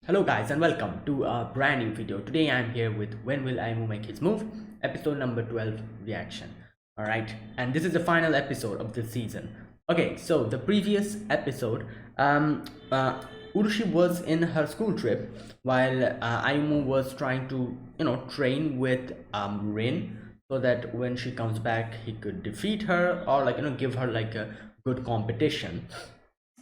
Hello guys and welcome to a brand new video. Today I'm here with When Will Ayumu Make His Move? Episode number 12 reaction. Alright, and this is the final episode of this season. Okay, so the previous episode, Urushi was in her school trip while Ayumu was trying to, train with Rin so that when she comes back he could defeat her or give her like a good competition.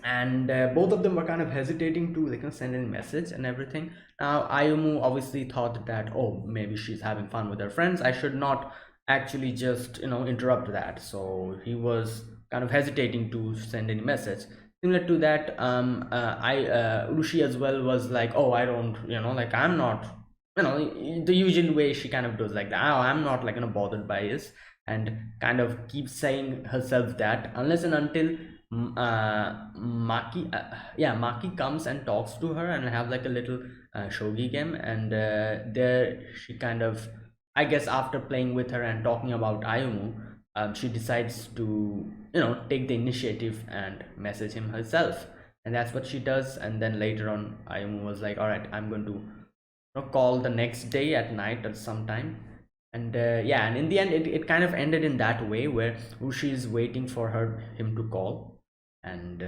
And both of them were kind of hesitating to send any message and everything. Now Ayumu obviously thought that, oh, maybe she's having fun with her friends, I should not actually just interrupt that. So he was kind of hesitating to send any message. Similar to that, I Urushi as well was like, oh, I don't, I'm not, the usual way she kind of does, like, oh, I'm not bothered by this, and kind of keeps saying herself that unless and until Maki comes and talks to her and have like a little shogi game, and there she kind of, I guess, after playing with her and talking about Ayumu, she decides to take the initiative and message him herself, and that's what she does. And then later on, Ayumu was like, all right, I'm going to call the next day at night at some time. And yeah, and in the end it kind of ended in that way where Ushi is waiting for him to call. And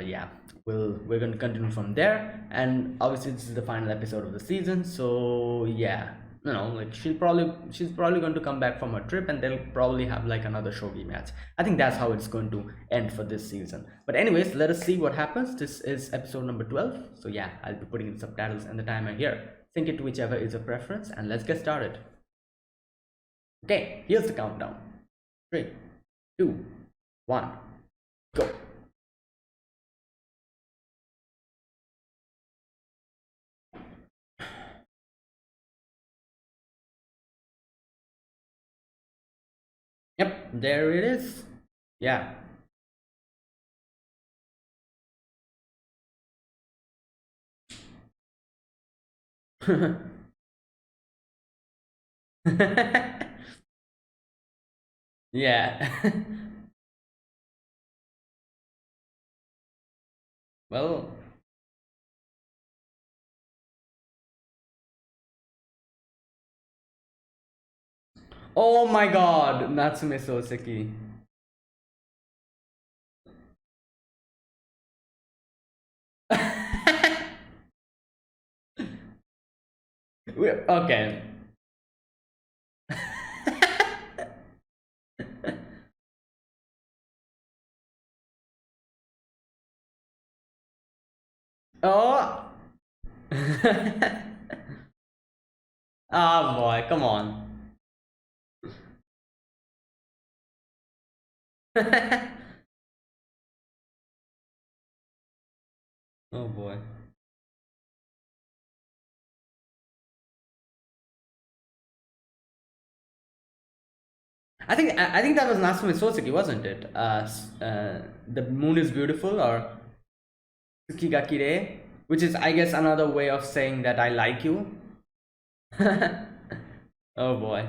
yeah, we're going to continue from there. And obviously this is the final episode of the season, so yeah, like she's probably going to come back from her trip and they'll probably have like another shogi match. I think that's how it's going to end for this season. But anyways, let us see what happens. This is episode number 12, so yeah, I'll be putting in subtitles and the timer here. Sync it to whichever is your preference, and let's get started. Okay, here's the countdown. 3, 2, 1, go. Yep, there it is. Yeah. Yeah. Well, oh my god, Natsume Soseki. Okay. Oh. Oh boy, come on. Oh boy. I think that was Natsume Soseki, wasn't it? The moon is beautiful, or Tsuki ga kirei, which is, I guess, another way of saying that I like you. Oh boy.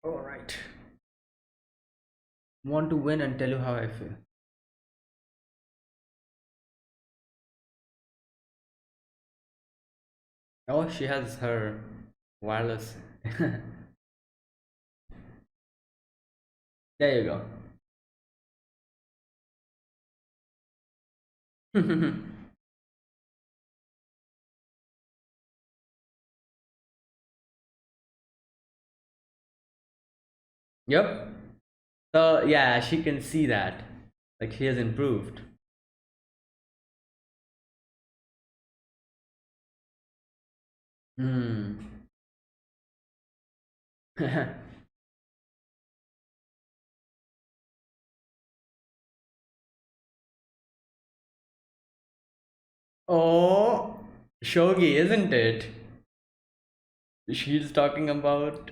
All right. Want to win and tell you how I feel. Oh, she has her wireless. There you go. Yep. So yeah, she can see that. Like she has improved. Hmm. Oh, Shogi, isn't it? She's talking about.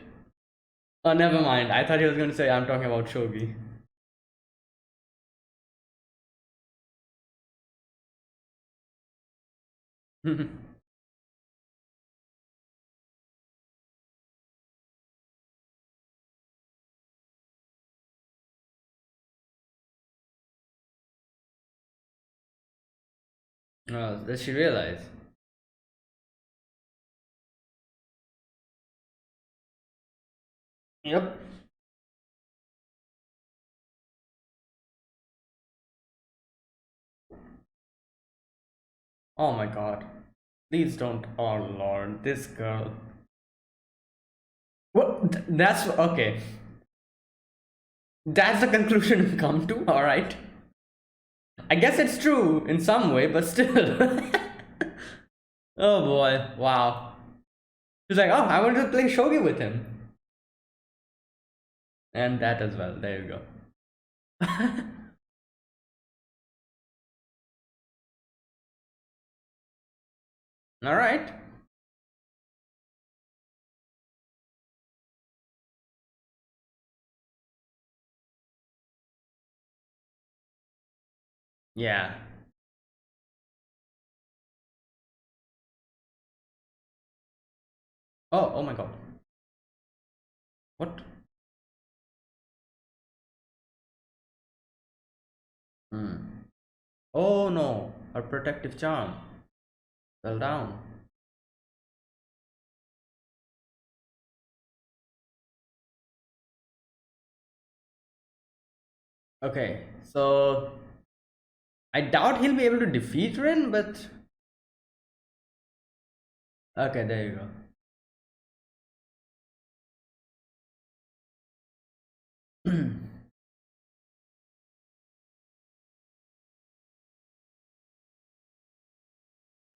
Oh, never mind. I thought he was going to say I'm talking about Shogi. Oh, does she realize? Yep. Oh my god. Please don't. Oh lord, this girl. What? That's okay. That's the conclusion we come to. All right. I guess it's true in some way, but still. Oh boy. Wow. She's like, oh, I want to play shogi with him, and that as well. There you go. All right. Yeah. Oh. Oh my god. What? Hmm. Oh no. Her protective charm fell down. Okay. So I doubt he'll be able to defeat Rin, but okay. There you go.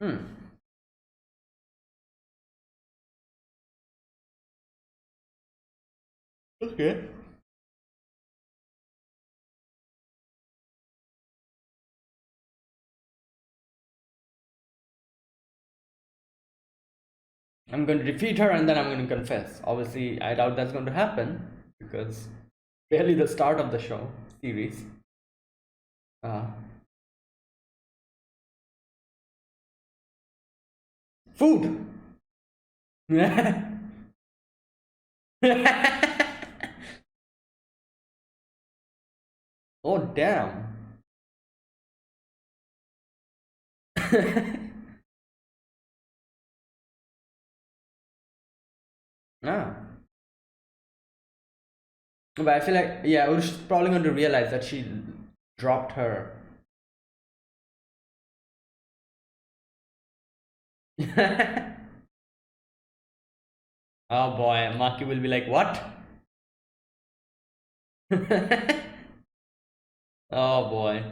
Hmm. Okay. I'm going to defeat her and then I'm going to confess. Obviously, I doubt that's going to happen because barely the start of the show series. Uh, Food. Oh damn. Ah. But I feel like yeah, we're just probably going to realize that she dropped her. Oh boy, Maki will be like, what? Oh boy.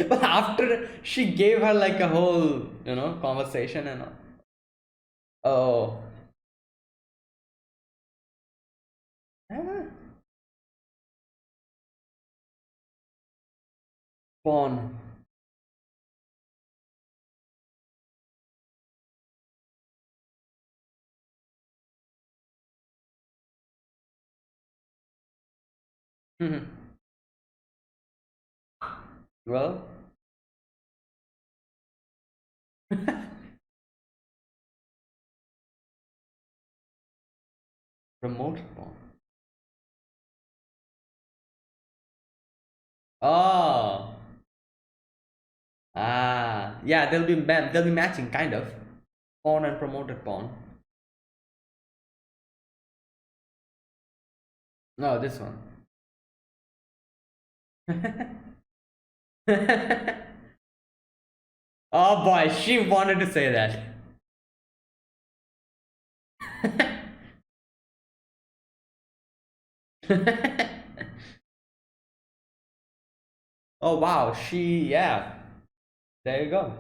But after she gave her like a whole, conversation and all. Oh. Ah, Pawn. Well, remote pawn. Oh. Ah. Yeah, they'll be matching kind of. Pawn and promoted pawn. No, this one. Oh boy, she wanted to say that. Oh wow, yeah. There you go.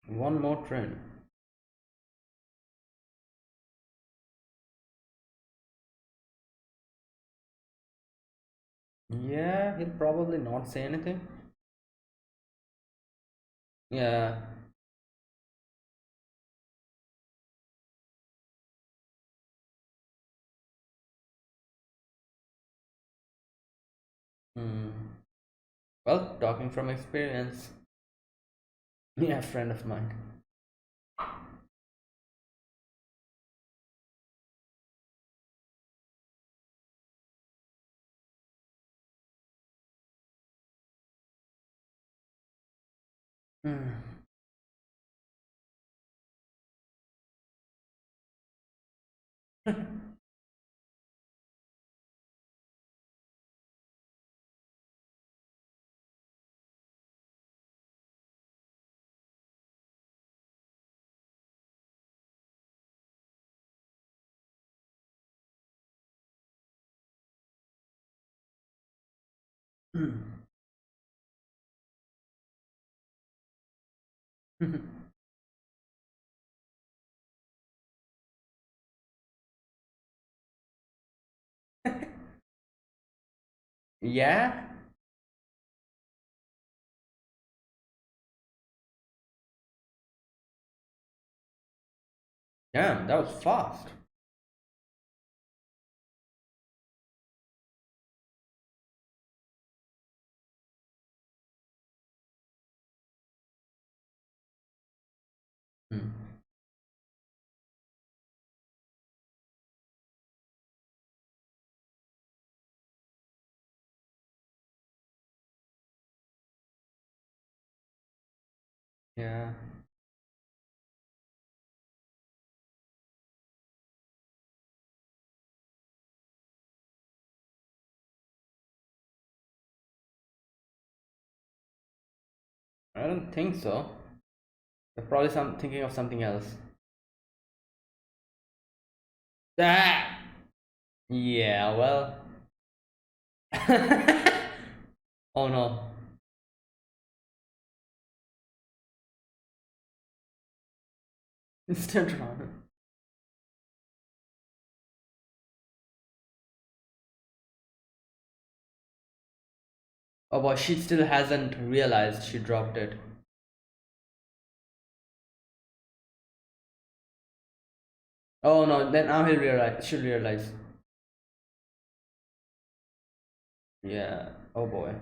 One more train. Yeah, he'll probably not say anything. Yeah. Hmm. Well, talking from experience. Yeah, friend of mine. Hmm. Yeah? Damn, that was fast. Hmm. Yeah. I don't think so. They're probably thinking of something else. Ah! Yeah, well. Oh no. Instant run. Oh boy, she still hasn't realized she dropped it. Oh no, then now he'll realize. She'll realize. Yeah. Oh boy.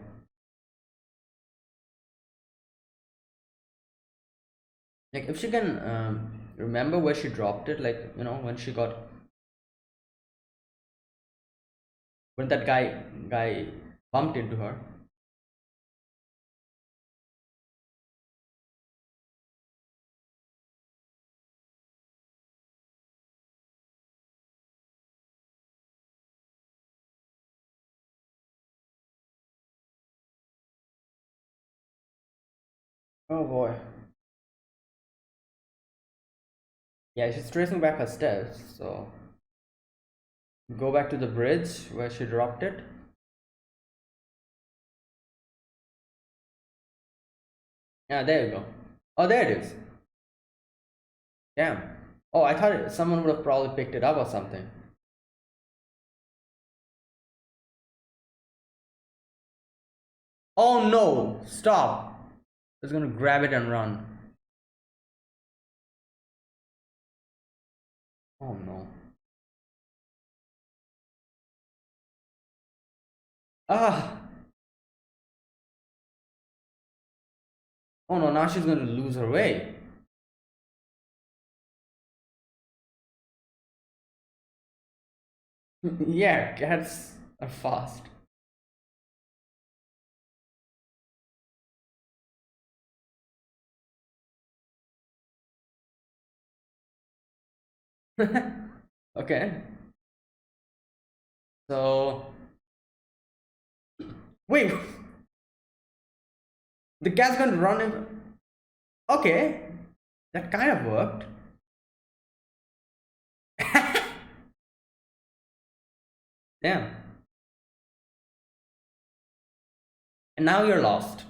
Like if she can remember where she dropped it, like when she got when that guy bumped into her. Oh boy. Yeah, she's tracing back her steps. So go back to the bridge where she dropped it. Yeah, there you go. Oh, there it is. Damn. Oh, I thought someone would have probably picked it up or something. Oh no! Stop! It's gonna grab it and run. Oh no. Ah! Oh no, now she's going to lose her way. Yeah, cats are fast. Okay. So wait, the cat's gonna run him. Okay, that kind of worked. Damn. And now you're lost.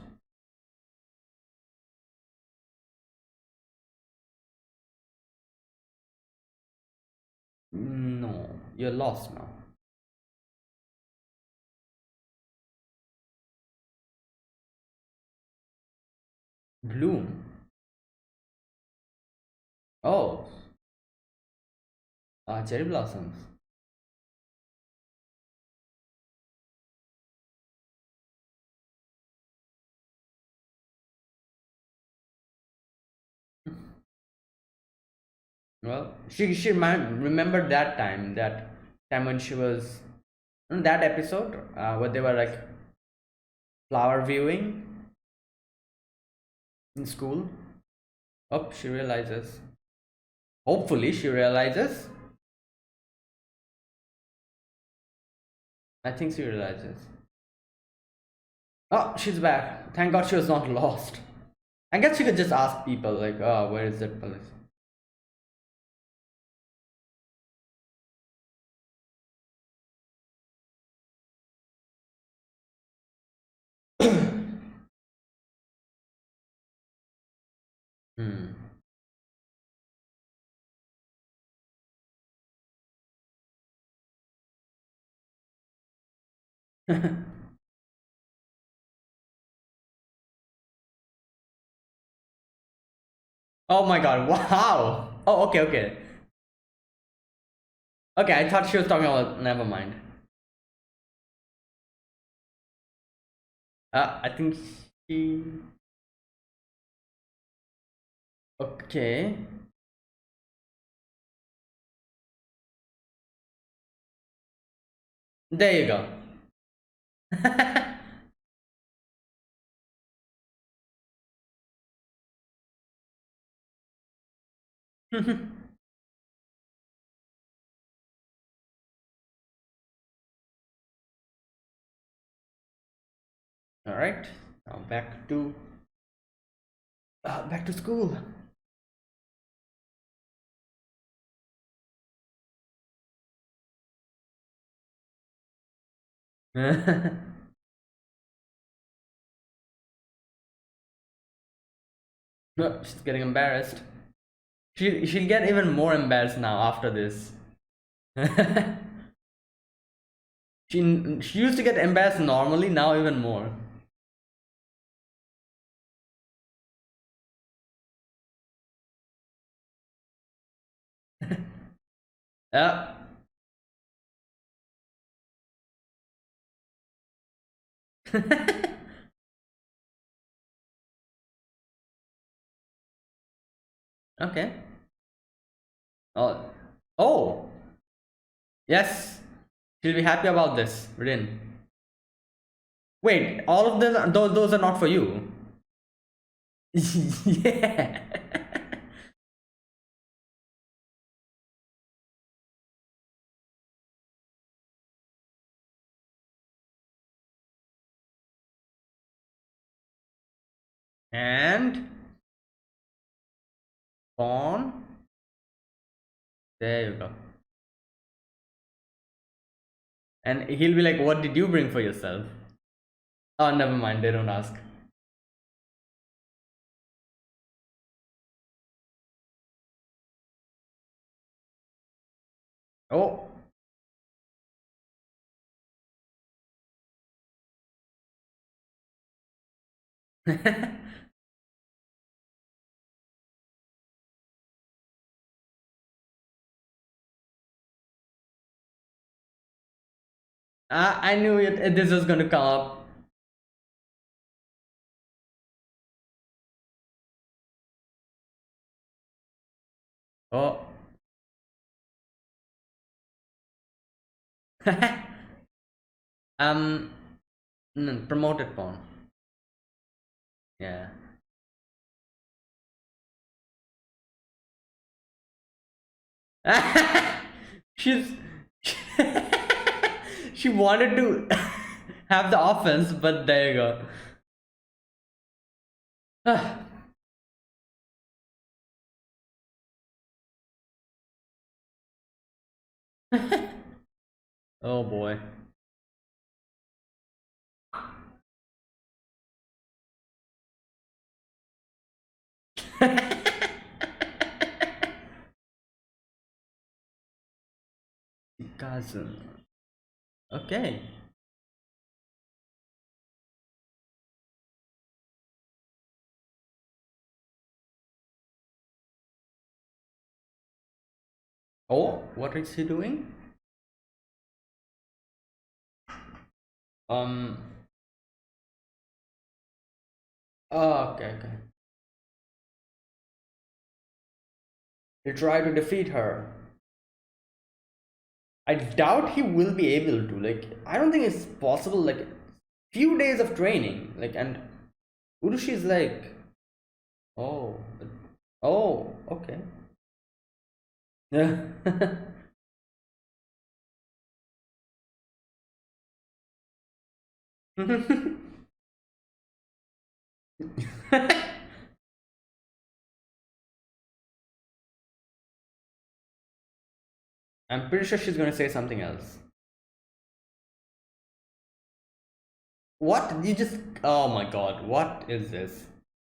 No, you're lost now. Bloom. Oh, cherry blossoms. Well, she might remember that time when she was in that episode where they were like flower viewing in school. Oh, she realizes. Hopefully, she realizes. I think she realizes. Oh, she's back. Thank God she was not lost. I guess she could just ask people like, "Oh, where is that police?" Hmm. Oh my God! Wow. Oh, okay, okay, okay. I thought she was talking about. Never mind. I think she. Okay. There you go. All right. Now back to school. No, she's getting embarrassed. She'll get even more embarrassed now after this. She used to get embarrassed normally, now even more. Yeah. Okay. Oh. Oh. Yes. She'll be happy about this, Rin. Wait, all of those are not for you. Yeah. And pawn. There you go. And he'll be like, "What did you bring for yourself?" Oh, never mind. They don't ask. Oh. I knew it. This was gonna come up. Oh. um, promoted porn. Yeah. She's she wanted to have the offense, but there you go. Oh boy. Cousin. Okay. Oh, what is he doing? Um. Oh, okay, okay. He tried to defeat her. I doubt he will be able to. Like, I don't think it's possible. Like, few days of training. Like, and Urushi is like, oh, oh, okay. Yeah. I'm pretty sure she's gonna say something else. What? You just. Oh my god, what is this?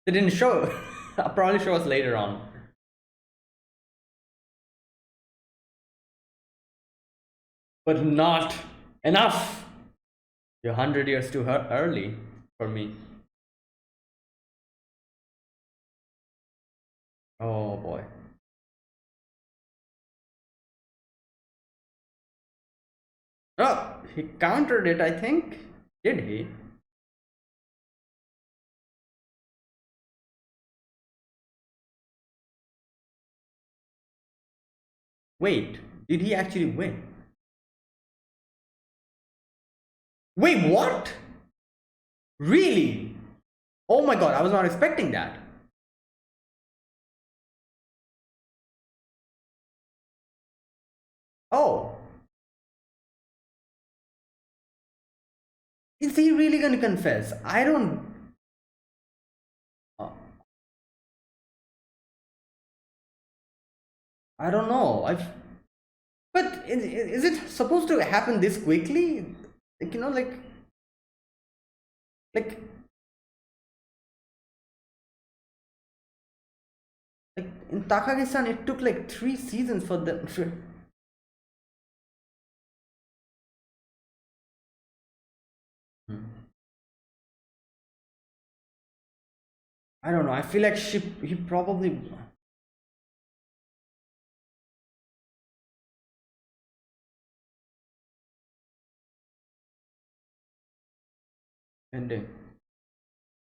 They didn't show. I'll probably show us later on. But not enough. You're 100 years too early for me. Oh boy. Oh, he countered it, I think. Did he? Wait, did he actually win? Wait, what? Really? Oh my god, I was not expecting that. Oh, is he really gonna confess? I don't. uh, I don't know. But is it supposed to happen this quickly? Like, like, like in Takagi-san, it took like 3 seasons for them. Hmm. I don't know. I feel like he probably ending.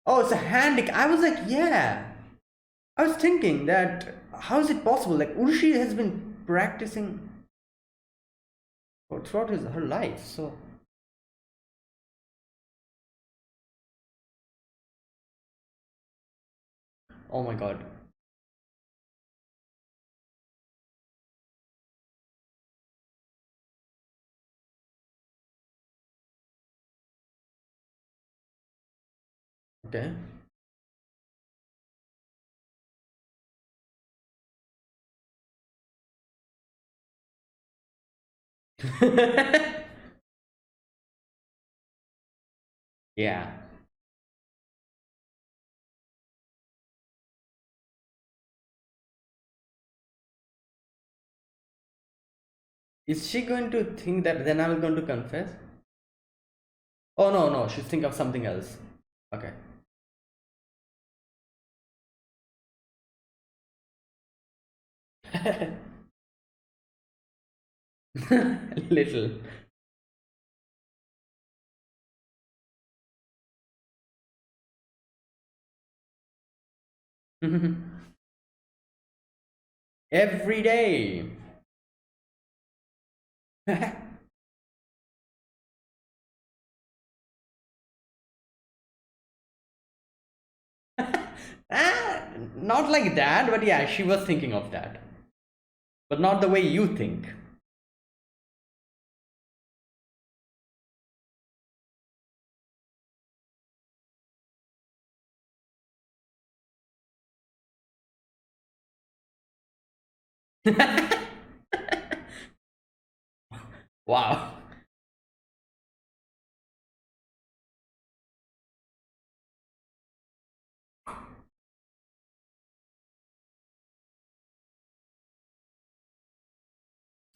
Oh, it's a hand. I was like, yeah. I was thinking that how is it possible? Like Urshi has been practicing throughout her life. So, oh my god. Okay. Yeah. Is she going to think that then I'm going to confess? Oh no, no, she's thinking of something else. Okay. Little. every day. Ah, not like that, but yeah, she was thinking of that, but not the way you think. Wow.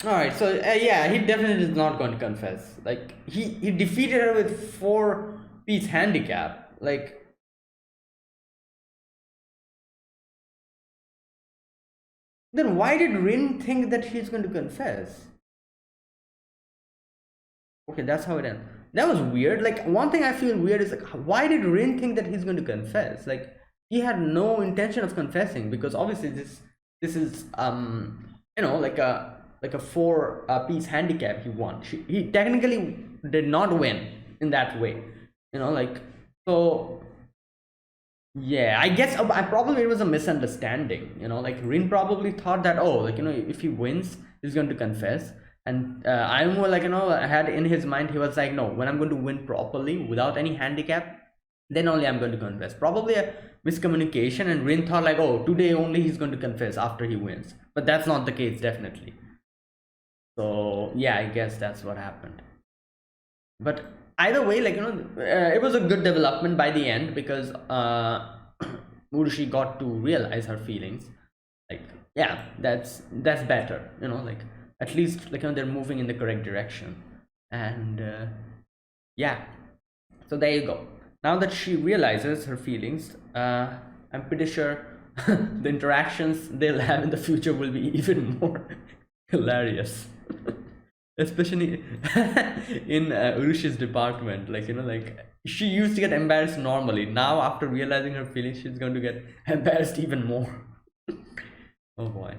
All right, so yeah, he definitely is not going to confess. Like he defeated her with 4 piece handicap. Like, then why did Rin think that he's going to confess? Okay, that's how it ends. That was weird. Like, one thing I feel weird is like, why did Rin think that he's going to confess? Like, he had no intention of confessing, because obviously this is like a 4 piece handicap he won. He technically did not win in that way. Like, so yeah, I guess I probably it was a misunderstanding. Like Rin probably thought that, oh, like, if he wins, he's going to confess. And I'm more like, had in his mind, he was like, no, when I'm going to win properly without any handicap, then only I'm going to confess. Probably a miscommunication, and Rin thought like, oh, today only he's going to confess after he wins. But that's not the case, definitely. So yeah, I guess that's what happened. But either way, like, it was a good development by the end, because Urushi got to realize her feelings. Like, yeah, that's better, like, at least, like, they're moving in the correct direction. And yeah, so there you go. Now that she realizes her feelings, I'm pretty sure the interactions they'll have in the future will be even more hilarious. Especially in Urushi's department. Like, like, she used to get embarrassed normally. Now, after realizing her feelings, she's going to get embarrassed even more. Oh boy.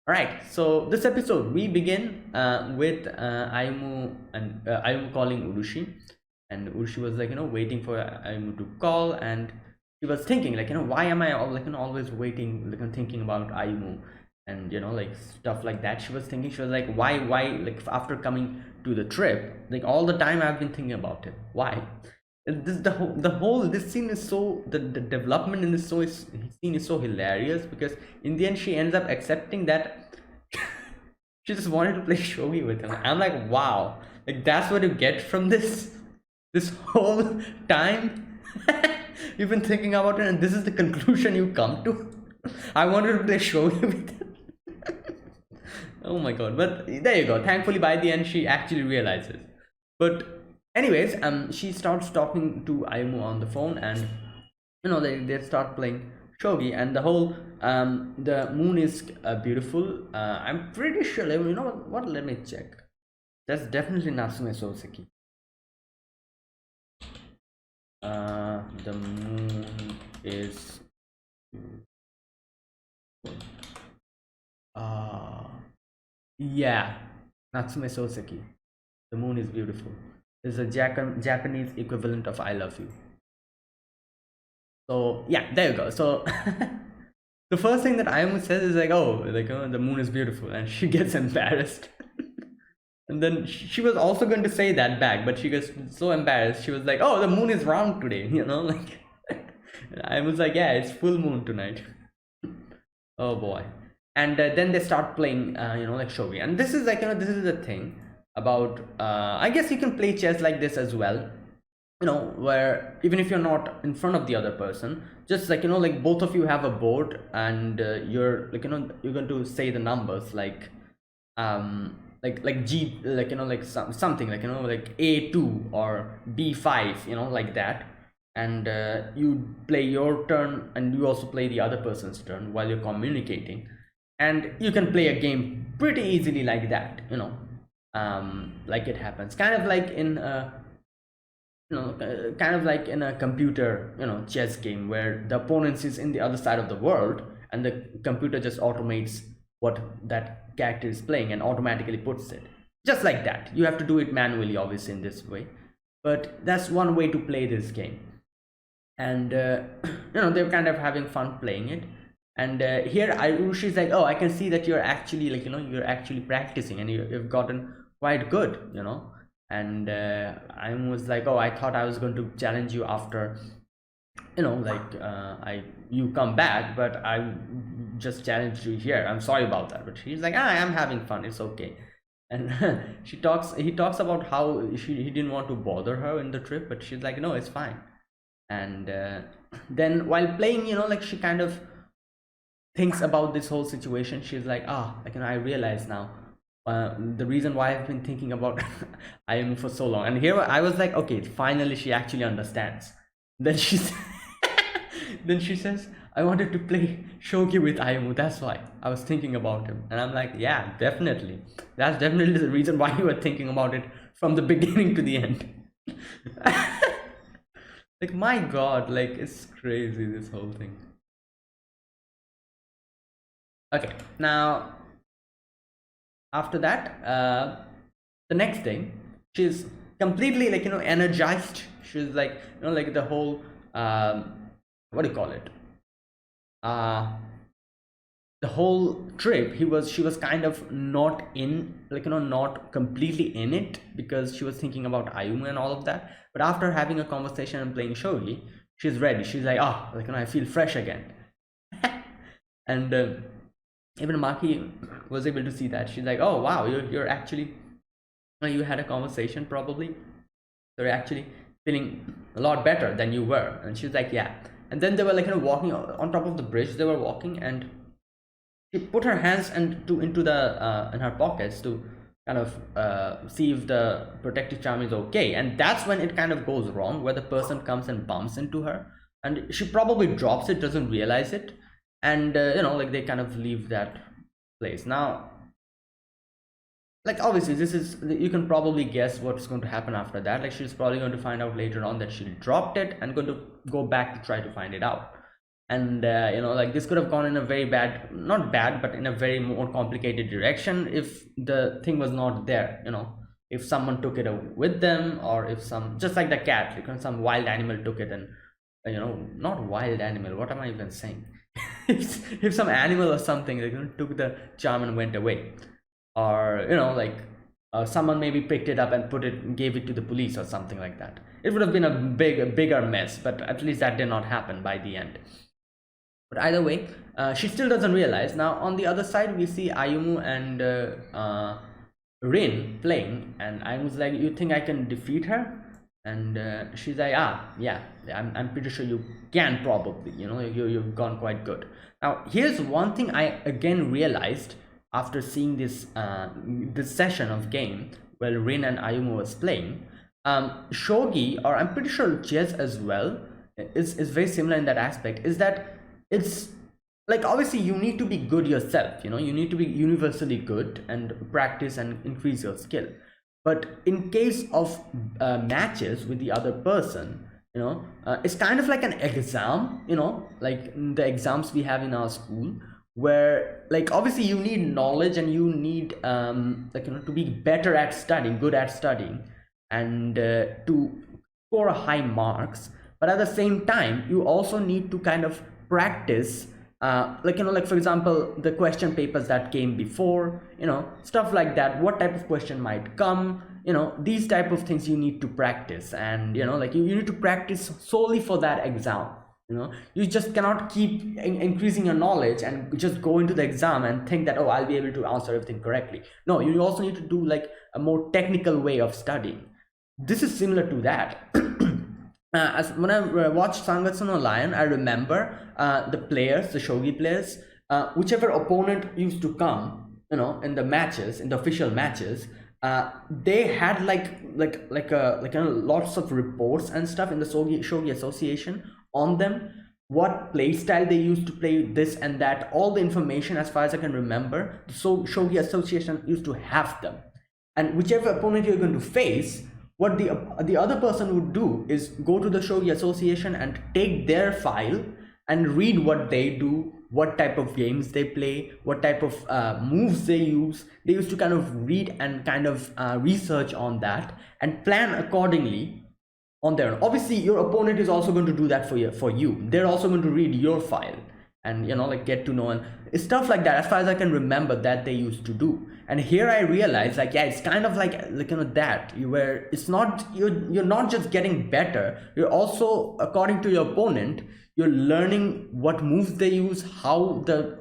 All right, so this episode we begin with Ayumu, and Ayumu calling Urushi, and Urushi was like, waiting for Ayumu to call, and he was thinking like, why am I like, always waiting, like, thinking about Ayumu, and like, stuff like that. She was thinking, she was like, why, like, after coming to the trip, like, all the time I've been thinking about it. Why? This the whole this scene is so, the development in this scene is so hilarious, because in the end she ends up accepting that she just wanted to play shogi with him. I'm like, wow, like, that's what you get from this whole time. You've been thinking about it, and this is the conclusion you come to. I wanted to play shogi with him. Oh my god. But there you go, thankfully by the end she actually realizes. But anyways, she starts talking to Ayumu on the phone, and they start playing shogi, and the whole the moon is beautiful. I'm pretty sure, what, let me check. That's definitely Natsume Soseki. The moon is uh yeah, Natsume Soseki. The moon is beautiful. It's a Japanese equivalent of I love you. So yeah, there you go. So the first thing that Ayumu says is like, oh, like, the moon is beautiful, and she gets embarrassed. And then she was also going to say that back, but she gets so embarrassed. She was like, oh, the moon is round today, like. I was like, yeah, it's full moon tonight. Oh boy. And then they start playing, like, shogi. And this is like, this is the thing about, I guess you can play chess like this as well, where even if you're not in front of the other person, just like, like, both of you have a board, and you're like, you're going to say the numbers, like, like G, like, like, something like, like A2 or B5, like that. And you play your turn, and you also play the other person's turn while you're communicating, and you can play a game pretty easily like that, like, it happens kind of like in kind of like in a computer, chess game, where the opponent is in the other side of the world, and the computer just automates what that character is playing and automatically puts it. Just like that. You have to do it manually, obviously, in this way. But that's one way to play this game. And they're kind of having fun playing it. And here Ayushi's like, oh, I can see that you're actually you're actually practicing, and you've gotten quite good, and I was like, oh, I thought I was going to challenge you after you come back, but I just challenged you here. I'm sorry about that. But she's like, I'm having fun, it's okay. And he talks about how he didn't want to bother her in the trip, but she's like, no, it's fine. And then while playing, she kind of thinks about this whole situation. She's like, I realize now the reason why I've been thinking about Ayumu for so long. And here I was like, okay, finally she actually understands. Then then she says, I wanted to play shogi with Ayumu, that's why I was thinking about him. And I'm like, yeah, definitely, that's definitely the reason why you were thinking about it from the beginning to the end. Like, my god, like, it's crazy, this whole thing. Okay, now after that, the next thing, she's completely energized. She's like, like the whole what do you call it, the whole trip, she was kind of not in, not completely in it, because she was thinking about Ayumu and all of that. But after having a conversation and playing shogi, she's ready. She's like, I feel fresh again. And even Maki was able to see that. She's like, oh wow, you're actually, you had a conversation, probably you're actually feeling a lot better than you were. And she's like, yeah. And then they were walking on top of the bridge. They were walking, and she put her hands into the in her pockets to kind of see if the protective charm is okay. And that's when it kind of goes wrong, where the person comes and bumps into her, and she probably drops it, doesn't realize it. And they kind of leave that place. Now, obviously, this is, you can probably guess what's going to happen after that. She's probably going to find out later on that she dropped it, and going to go back to try to find it out. And this could have gone in a very bad, not bad, but in a very more complicated direction if the thing was not there. If someone took it with them, or if just like the cat, some wild animal took it, and not wild animal, what am I even saying? if some animal or something took the charm and went away, or someone maybe picked it up and gave it to the police or something like that, it would have been a bigger mess. But at least that did not happen by the end. But either way, she still doesn't realize. Now on the other side, we see Ayumu and Rin playing, and Ayumu's like, you think I can defeat her? And she's like, yeah, I'm pretty sure you can, probably. You've gone quite good. Now here's one thing I again realized after seeing this session of game where Rin and Ayumu was playing. Shogi, or I'm pretty sure chess as well, is very similar in that aspect. Is that it's obviously you need to be good yourself. You need to be universally good and practice and increase your skill. But in case of matches with the other person, it's kind of like an exam, like the exams we have in our school, where obviously you need knowledge, and you need to be better at studying, good at studying, and to score high marks. But at the same time, you also need to kind of practice, for example, the question papers that came before, stuff like that. What type of question might come, these type of things you need to practice. And you need to practice solely for that exam. You just cannot keep increasing your knowledge and just go into the exam and think that, oh, I'll be able to answer everything correctly. No, you also need to do a more technical way of studying. This is similar to that. As when I watched Sangatsu no Lion, I remember the players, the shogi players, whichever opponent used to come, in the matches, in the official matches, they had lots of reports and stuff in the shogi association on them, what play style they used to play, this and that, all the information. As far as I can remember, the shogi association used to have them. And whichever opponent you're going to face, what the other person would do is go to the shogi association and take their file and read what they do, what type of games they play, what type of moves they use. They used to kind of read and kind of research on that and plan accordingly on their own. Obviously your opponent is also going to do that for you. They're also going to read your file and like get to know, and stuff like that, as far as I can remember, that they used to do. And here I realized, like, yeah, it's kind of like that you were, it's not, you're not just getting better, you're also, according to your opponent, you're learning what moves they use, how the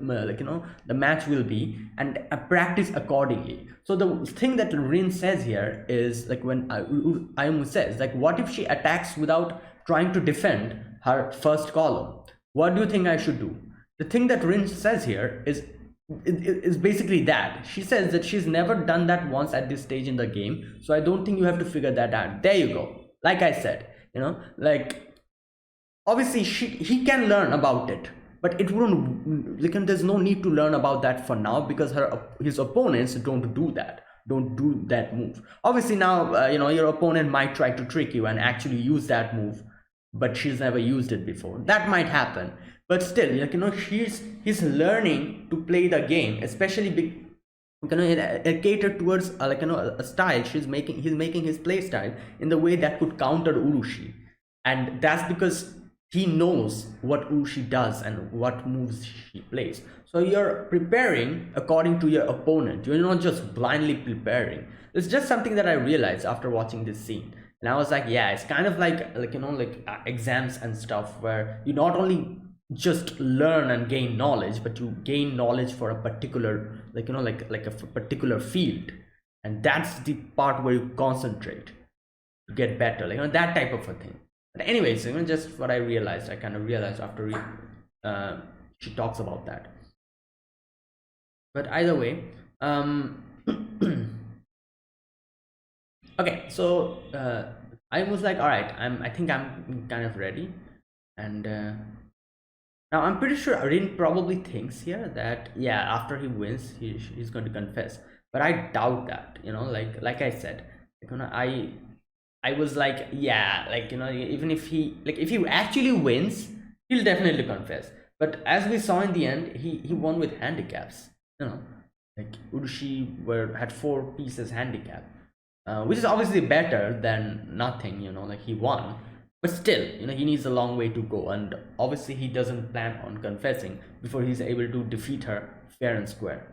the match will be, and practice accordingly. So the thing that Rin says here is, like, when Ayumu says, like, what if she attacks without trying to defend her first column? What do you think I should do? The thing that Rin says here is basically that. She says that she's never done that once at this stage in the game, so I don't think you have to figure that out. There you go. Like I said, like, obviously he can learn about it, but it wouldn't, like, there's no need to learn about that for now, because his opponents don't do that move. Obviously now your opponent might try to trick you and actually use that move, but she's never used it before. That might happen, but still, he's learning to play the game, especially catered towards a style. He's making his play style in the way that could counter Urushi, and that's because he knows what Urushi does and what moves she plays. So you're preparing according to your opponent. You're not just blindly preparing. It's just something that I realized after watching this scene, and I was like, yeah, it's kind of like exams and stuff, where you not only just learn and gain knowledge, but you gain knowledge for a particular a particular field, and that's the part where you concentrate to get better, that type of a thing. But anyways, just what I realized, I kind of realized after she talks about that. But either way, okay, so I was like, all right, I think I'm kind of ready, and now I'm pretty sure Rin probably thinks here that, yeah, after he wins, he's going to confess. But I doubt that. Like I said, I was like, yeah, even if he actually wins, he'll definitely confess. But as we saw in the end, he won with handicaps. Like Urushi had 4 pieces handicap, which is obviously better than nothing. Like, he won. But still, he needs a long way to go, and obviously he doesn't plan on confessing before he's able to defeat her fair and square.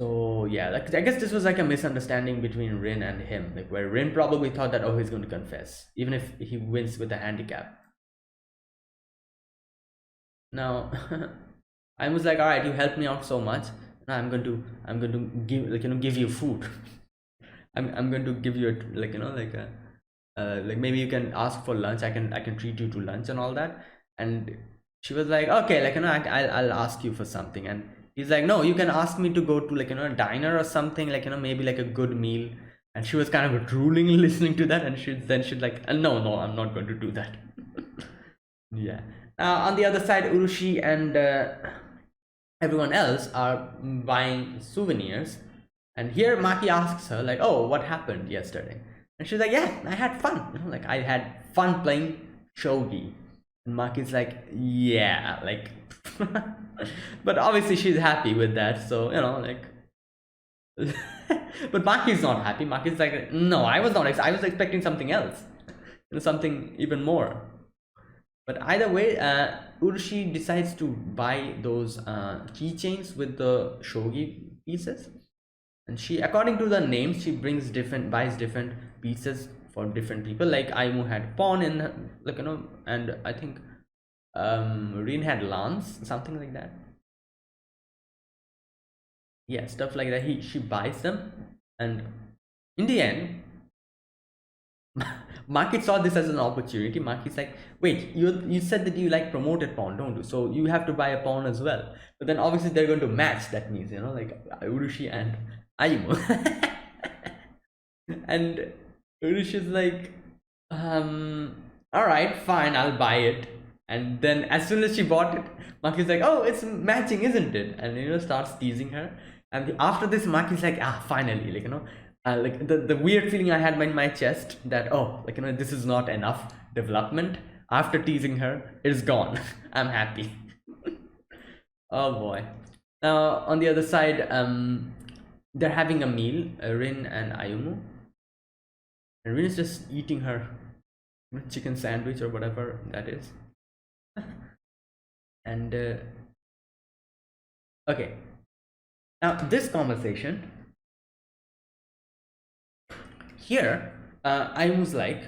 So yeah, I guess this was like a misunderstanding between Rin and him, where Rin probably thought that, oh, he's going to confess, even if he wins with a handicap. Now, I was like, all right, you helped me out so much. Now I'm going to give you food. I'm going to give you maybe you can ask for lunch. I can treat you to lunch and all that. And she was like, okay, I'll ask you for something. And he's like, no, you can ask me to go to a diner or something, maybe a good meal. And she was kind of drooling listening to that, and she'd like, no, I'm not going to do that. Yeah. On the other side, Urushi and everyone else are buying souvenirs, and here Maki asks her, like, oh, what happened yesterday? And she's like, yeah, I had fun. I had fun playing shogi. And Maki's like, yeah, but obviously she's happy with that. So, but Maki's not happy. Maki's like, no, I was not. I was expecting something else, something even more. But either way, Urushi decides to buy those keychains with the shogi pieces. And she, according to the names, she buys different pieces for different people. Like Ayumu had pawn in, and I think Rin had lance, something like that. Yeah, stuff like that. She buys them, and in the end, Maki saw this as an opportunity. Maki's like, wait, you said that you like promoted pawn, don't you? So you have to buy a pawn as well. But then obviously they're going to match. That means, Urushi and Ayumu. And Urushi's like, all right, fine, I'll buy it. And then as soon as she bought it, Maki's like, oh, it's matching, isn't it? And starts teasing her. And after this, Maki's like, finally, the weird feeling I had in my chest that, oh, this is not enough development. after teasing her, it's gone. I'm happy. Oh boy. Now on the other side, they're having a meal, Rin and Ayumu, and Rin is just eating her chicken sandwich or whatever that is. And okay, now this conversation here, Ayumu's like,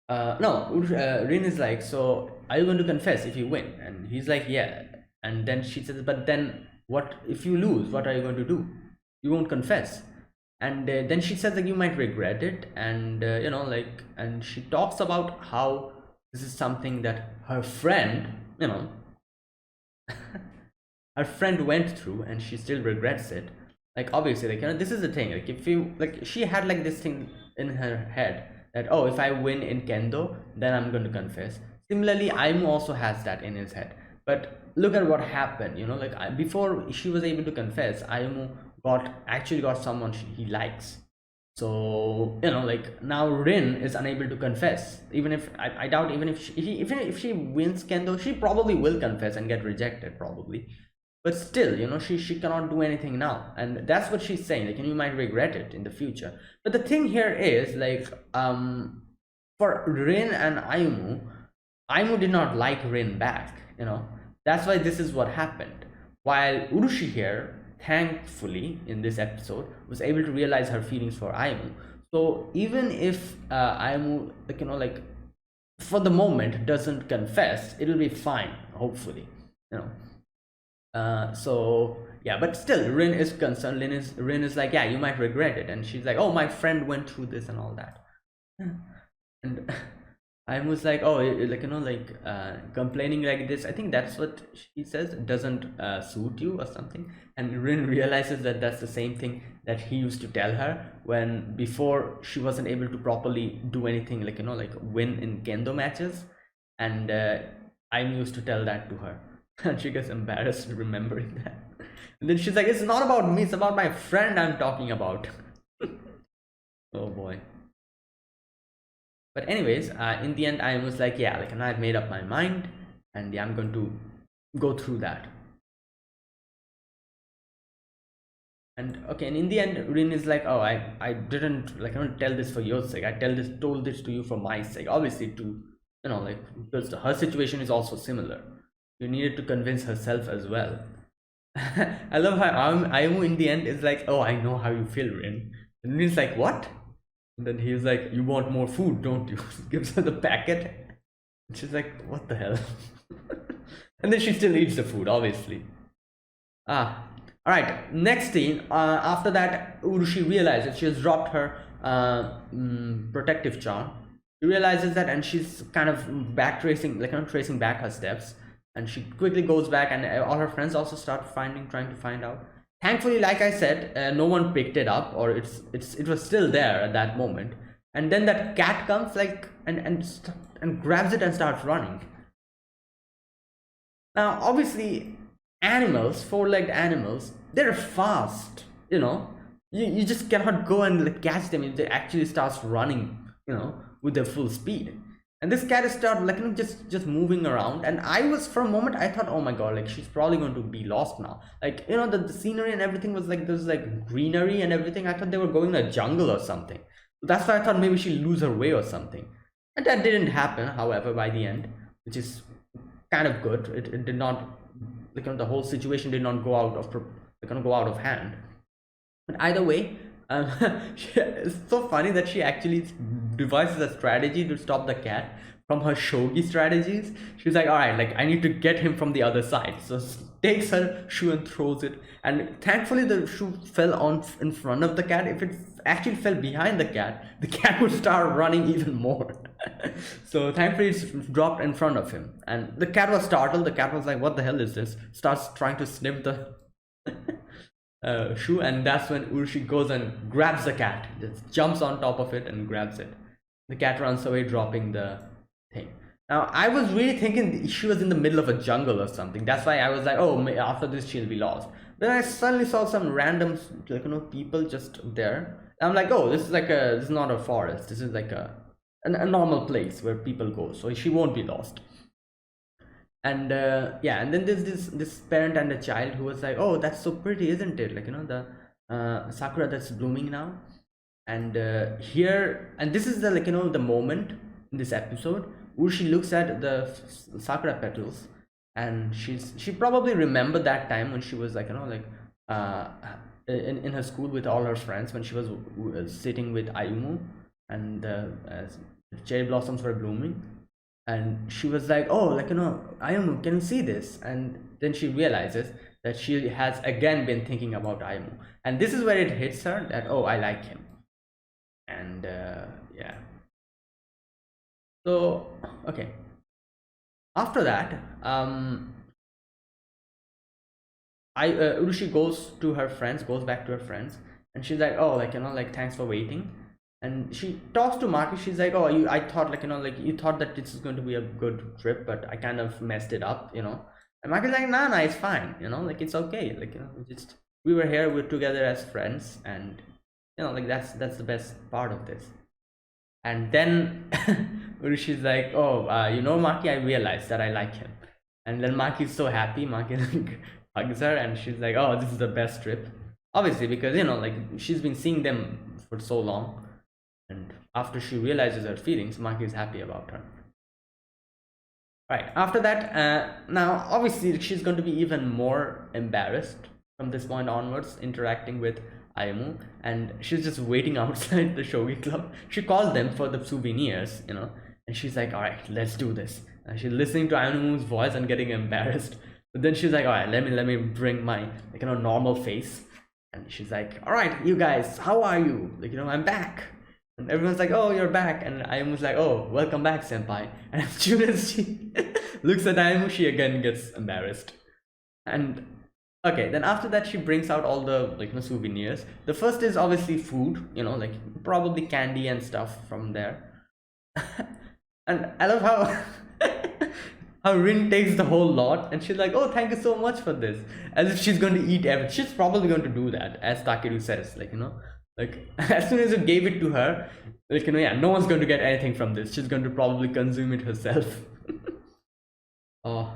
no, Rin is like, so are you going to confess if you win? And he's like, yeah. And then she says, but then what if you lose? What are you going to do? You won't confess. And then she says like you might regret it, and like, and she talks about how this is something that her friend, her friend went through, and she still regrets it. Like obviously, like this is the thing. Like if you like, she had like this thing in her head that, oh, if I win in kendo, then I'm going to confess. Similarly, Aimu also has that in his head. But look at what happened. Like before she was able to confess, Aimu actually got someone he likes. So like now Rin is unable to confess. Even if I doubt, even if she wins kendo, she probably will confess and get rejected probably. But still, she cannot do anything now, and that's what she's saying. Like, you might regret it in the future. But the thing here is like, for Rin and Ayumu did not like Rin back. That's why this is what happened. While Urushi here, thankfully, in this episode, was able to realize her feelings for Ayumu. So even if Ayumu, like for the moment doesn't confess, it'll be fine. Hopefully, so yeah, but still Rin is concerned. Rin is like, yeah, you might regret it, and she's like, oh, my friend went through this and all that. And I was like, oh, like complaining like this, I think that's what she says, doesn't suit you or something. And Rin realizes that that's the same thing that he used to tell her when before she wasn't able to properly do anything, like like win in kendo matches. And I used to tell that to her. And she gets embarrassed remembering that. And then she's like, it's not about me, it's about my friend I'm talking about. Oh boy. But anyways, in the end, I was like, yeah, like, and I've made up my mind, and yeah, I'm going to go through that. And okay, and in the end, Rin is like, oh, I didn't, like, I don't tell this for your sake. I told this to you for my sake. Obviously, to, like, because her situation is also similar. You needed to convince herself as well. I love how Ayumu in the end is like, oh, I know how you feel, Rin. And Rin's like, what? And then he's like, you want more food, don't you? Gives her the packet. And she's like, what the hell? And then she still eats the food, obviously. Alright, next scene. After that, Urushi realizes she has dropped her protective charm. She realizes that, and she's kind of tracing back her steps. And she quickly goes back, and all her friends also start trying to find out. Thankfully, like I said, no one picked it up, or it was still there at that moment. And then that cat comes like and grabs it and starts running. Now, obviously, animals, four-legged animals, they're fast. You just cannot go and like catch them if they actually starts running. With their full speed. And this cat started like just moving around, and I was, for a moment I thought, oh my god, like she's probably going to be lost now. Like the scenery and everything was like, there's like greenery and everything. I thought they were going in a jungle or something. That's why I thought maybe she'll lose her way or something. And that didn't happen, however, by the end, which is kind of good. It did not, like the whole situation did not go out of hand. But either way, it's so funny that she actually devises a strategy to stop the cat from her shogi strategies. She's like, all right, like I need to get him from the other side. So takes her shoe and throws it. And thankfully the shoe fell in front of the cat. If it actually fell behind the cat would start running even more. So thankfully it's dropped in front of him. And the cat was startled. The cat was like, what the hell is this? Starts trying to sniff the shoe, and that's when Urushi goes and grabs the cat, just jumps on top of it and grabs it. The cat runs away, dropping the thing. Now I was really thinking she was in the middle of a jungle or something. That's why I was like, oh, after this she'll be lost. Then I suddenly saw some random people just there. I'm like, oh, this is not a forest. This is like a normal place where people go, so she won't be lost. And yeah, and then there's this parent and a child who was like, oh, that's so pretty, isn't it? Like, the sakura that's blooming now. And here, and this is the, like, the moment in this episode where she looks at the sakura petals, and she probably remembered that time when she was like, like, uh in her school with all her friends, when she was sitting with Ayumu, and as cherry blossoms were blooming, and she was like, oh, like, Ayumu, can you see this? And then she realizes that she has again been thinking about Ayumu, and this is where it hits her that, oh, I like him. And yeah, so okay, after that, Urushi goes back to her friends, and she's like, oh, like, like, thanks for waiting. And she talks to Maki. She's like, oh, I thought, like, like, you thought that this is going to be a good trip, but I kind of messed it up. And Maki's like, nah, it's fine, like, it's okay, like, just, we were here, we're together as friends, and like, that's the best part of this. And then Urushi's like, oh, Maki, I realized that I like him. And then Maki's so happy. Maki, like, hugs her, and she's like, oh, this is the best trip. Obviously, because, like, she's been seeing them for so long. And after she realizes her feelings, Maki is happy about her. Right, after that, now, obviously, she's going to be even more embarrassed from this point onwards, interacting with Ayumu, and she's just waiting outside the shogi club. She calls them for the souvenirs, and she's like, all right, let's do this. And she's listening to Ayumu's voice and getting embarrassed. But then she's like, all right, let me bring my, like, normal face. And she's like, all right, you guys, how are you? Like, I'm back. And everyone's like, oh, you're back. And Ayumu's like, oh, welcome back, senpai. And as soon as she looks at Ayumu, she again gets embarrassed. And okay, then after that, she brings out all the, like, souvenirs. The first is obviously food, like, probably candy and stuff from there. And I love how how Rin takes the whole lot, and she's like, oh, thank you so much for this, as if she's going to eat everything. She's probably going to do that, as Takeru says, like, like, as soon as you gave it to her, like, yeah, no one's going to get anything from this. She's going to probably consume it herself. Oh.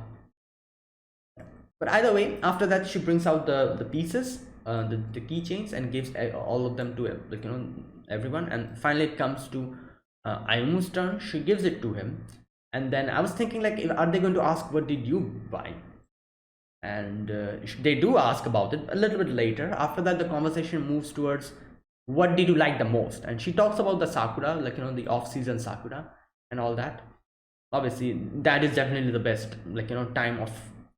But either way, after that, she brings out the pieces, the keychains, and gives all of them to, like, everyone. And finally, it comes to Ayumu's turn. She gives it to him, and then I was thinking, like, are they going to ask, what did you buy? And they do ask about it a little bit later. After that, the conversation moves towards, what did you like the most? And she talks about the sakura, like, the off-season sakura and all that. Obviously, that is definitely the best, like, time of,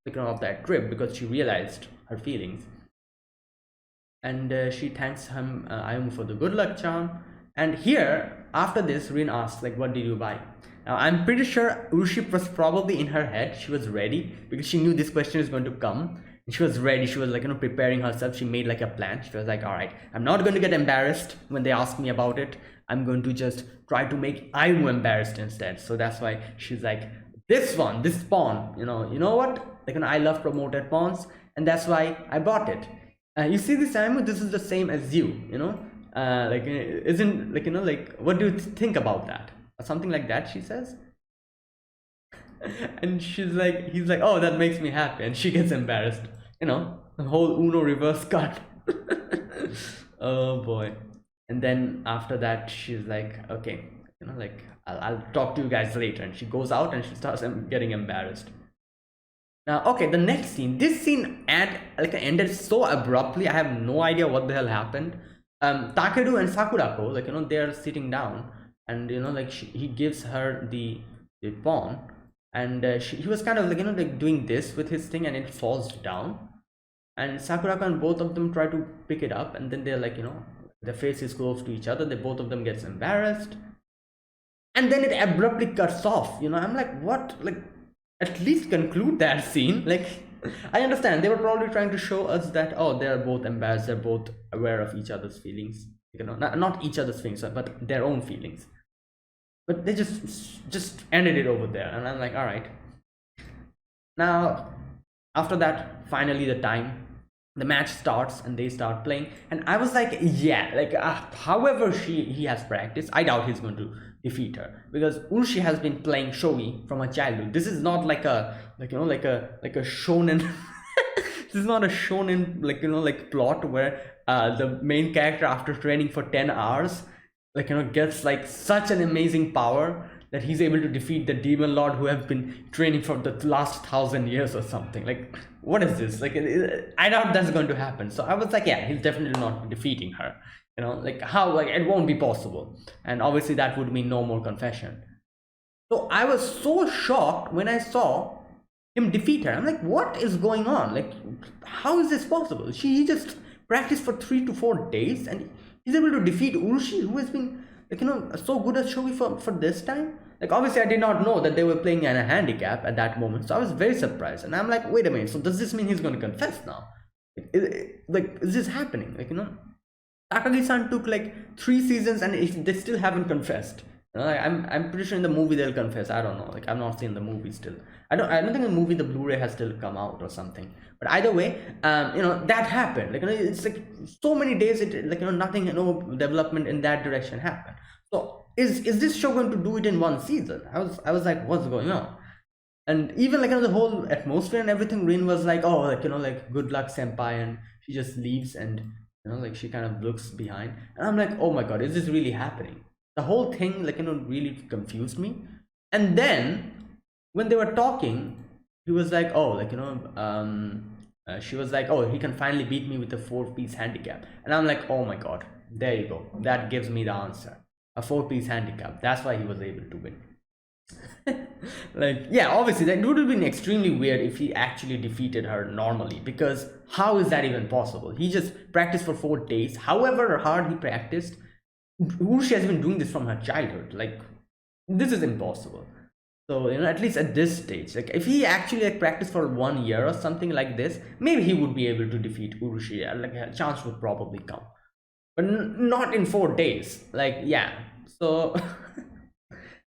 like, of that trip, because she realized her feelings. And she thanks him, Ayumu, for the good luck charm. And here, after this, Rin asks, like, what did you buy? Now, I'm pretty sure Urushi was probably in her head. She was ready, because she knew this question is going to come. And she was ready. She was, like, preparing herself. She made, like, a plan. She was like, all right, I'm not going to get embarrassed when they ask me about it. I'm going to just try to make Ayumu embarrassed instead. So that's why she's like, this pawn, you know what? Like, I love promoted pawns, and that's why I bought it. You see this, Ayumu? This is the same as you, like, isn't, like, like, what do you think about that? Or something like that, she says. And he's like, oh, that makes me happy. And she gets embarrassed, the whole Uno reverse card. Oh boy. And then after that, she's like, okay, like, I'll talk to you guys later. And she goes out and she starts getting embarrassed. Now, okay, the next scene, this scene ended so abruptly. I have no idea what the hell happened. Takeru and Sakurako, like, they're sitting down, and, like, he gives her the pawn, and he was kind of, like, like, doing this with his thing, and it falls down. And Sakurako and both of them try to pick it up, and then they're like, their faces close to each other. Both of them gets embarrassed, and then it abruptly cuts off. I'm like, what? Like, at least conclude that scene. Like, I understand they were probably trying to show us that, oh, they're both embarrassed, they're both aware of each other's feelings, not each other's feelings, but their own feelings. But they just ended it over there, and I'm like, all right. Now, after that, finally the match starts, and they start playing, and I was like, yeah, like, however he has practiced, I doubt he's going to defeat her, because Urushi has been playing shogi from her childhood. This is not like a like a shonen this is not a shonen like plot where the main character, after training for 10 hours, gets like such an amazing power that he's able to defeat the demon lord who have been training for the last 1,000 years or something. Like, what is this? Like, I doubt that's going to happen. So I was like, yeah, he's definitely not defeating her. Like, how? Like, it won't be possible. And obviously that would mean no more confession. So I was so shocked when I saw him defeat her. I'm like, what is going on? Like, how is this possible? He just practiced for 3 to 4 days and he's able to defeat Urushi, who has been so good at shogi for this time. Like, obviously I did not know that they were playing in a handicap at that moment, so I was very surprised. And I'm like, wait a minute, so does this mean he's going to confess now? Like, is this happening? Takagi-san took like 3 seasons and they still haven't confessed. Like, I'm pretty sure in the movie they'll confess. I don't know. Like, I've not seen the movie still. I don't think the movie, the Blu-ray has still come out or something. But either way, that happened. Like, it's like so many days. It nothing, no development in that direction happened. So is this show going to do it in one season? I was like, what's going on? And even the whole atmosphere and everything, Rin was like, oh, like good luck, senpai, and she just leaves and like she kind of looks behind, and I'm like, oh my god, is this really happening? The whole thing really confused me. And then when they were talking, he was like, oh, she was like, oh, he can finally beat me with a 4-piece handicap. And I'm like, oh my god, there you go, that gives me the answer. A 4-piece handicap, that's why he was able to win. Like, yeah, obviously that would have been extremely weird if he actually defeated her normally, because how is that even possible? He just practiced for 4 days, however hard he practiced. Urushi has been doing this from her childhood. Like, this is impossible. So at least at this stage, like if he actually practiced for 1 year or something like this, maybe he would be able to defeat Urushi. Like, a chance would probably come, but not in 4 days. Like, yeah, so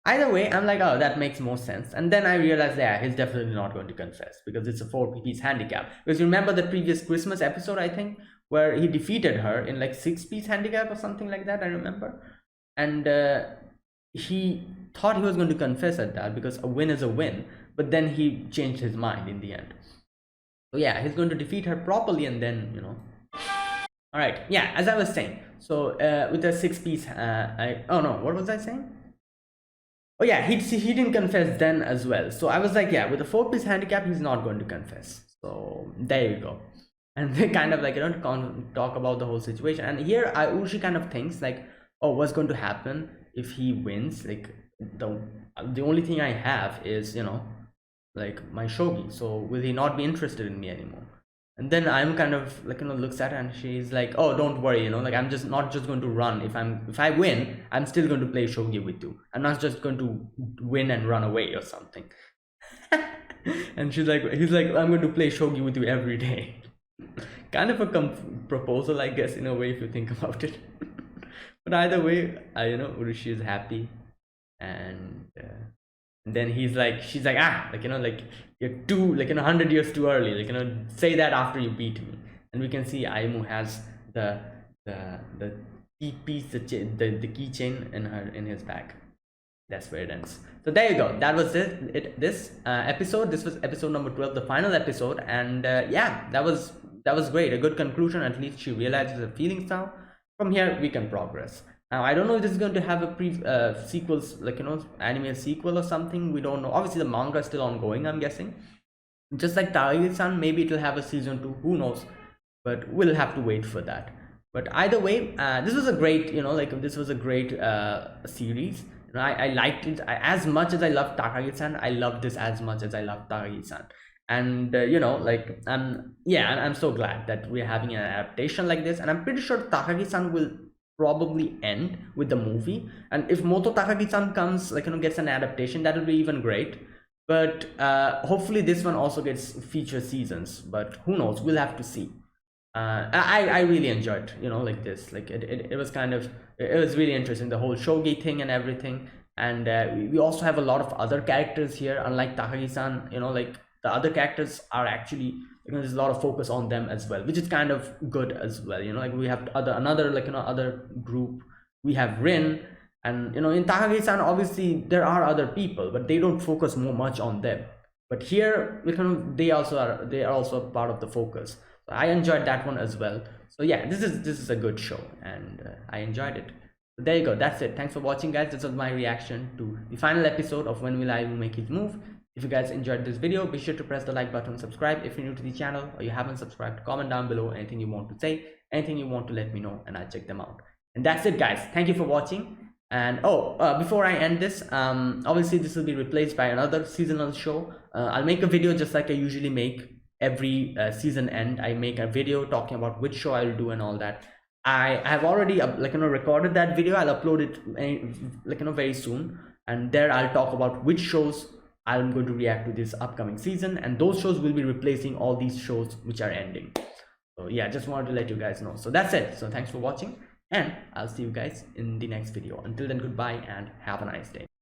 either way, I'm like, oh, that makes more sense. And then I realized, yeah, he's definitely not going to confess because it's a 4-piece handicap. Because you remember the previous Christmas episode, I think, where he defeated her in like 6-piece handicap or something like that, I remember. And he thought he was going to confess at that because a win is a win, but then he changed his mind in the end. So yeah, he's going to defeat her properly, and then all right, yeah, as I was saying, so with a 6-piece oh no, what was I saying? Oh yeah, he didn't confess then as well. So I was like, yeah, with a 4-piece handicap, he's not going to confess. So there you go. And they kind of talk about the whole situation. And here Urushi kind of thinks like, oh, what's going to happen if he wins? Like, the only thing I have is like my shogi. So will he not be interested in me anymore? And then I'm kind of looks at her and she's like, oh, don't worry, like I'm just not just going to run. If I win, I'm still going to play shogi with you. I'm not just going to win and run away or something. And he's like, I'm going to play shogi with you every day. Kind of a proposal, I guess, in a way, if you think about it. But either way, Urushi is happy, and then she's like, you're too 100 years too early, say that after you beat me. And we can see Ayumu has the key piece, the keychain in his bag. That's where it ends. So there you go, that was this episode. This was episode number 12, the final episode. And yeah, that was great, a good conclusion. At least she realizes her feelings now. From here we can progress. Now I don't know if this is going to have a sequels, anime sequel or something. We don't know. Obviously the manga is still ongoing, I'm guessing. Just like Takagi-san, maybe it'll have a season 2, who knows, but we'll have to wait for that. But either way, this was a great this was a great series. I liked it. As much as I love Takagi-san, I love this as much as I love Takagi-san. And I'm so glad that we're having an adaptation like this. And I'm pretty sure Takagi-san will probably end with the movie. And if Moto Takagi-san comes, gets an adaptation, that will be even great. But hopefully this one also gets feature seasons. But who knows? We'll have to see. I really enjoyed this. It was it was really interesting, the whole shogi thing and everything. And we also have a lot of other characters here, unlike Takagi-san. The other characters are actually there's a lot of focus on them as well, which is kind of good as well. We have other group. We have Rin, And in Takagi-san, obviously there are other people, but they don't focus more much on them. But here they are also part of the focus. So I enjoyed that one as well. So yeah, this is a good show, and I enjoyed it. So there you go, that's it. Thanks for watching, guys. This was my reaction to the final episode of When Will Ayumu Make His Move. If you guys enjoyed this video, be sure to press the like button, subscribe if you're new to the channel or you haven't subscribed. Comment down below anything you want to say, anything you want to let me know, and I'll check them out. And that's it, guys. Thank you for watching. And before I end this, obviously this will be replaced by another seasonal show. I'll make a video just like I usually make every season end. I make a video talking about which show I'll do and all that. I have already recorded that video. I'll upload it very soon, and there I'll talk about which shows I'm going to react to this upcoming season, and those shows will be replacing all these shows which are ending. So yeah, just wanted to let you guys know. So that's it. So thanks for watching, and I'll see you guys in the next video. Until then, goodbye and have a nice day.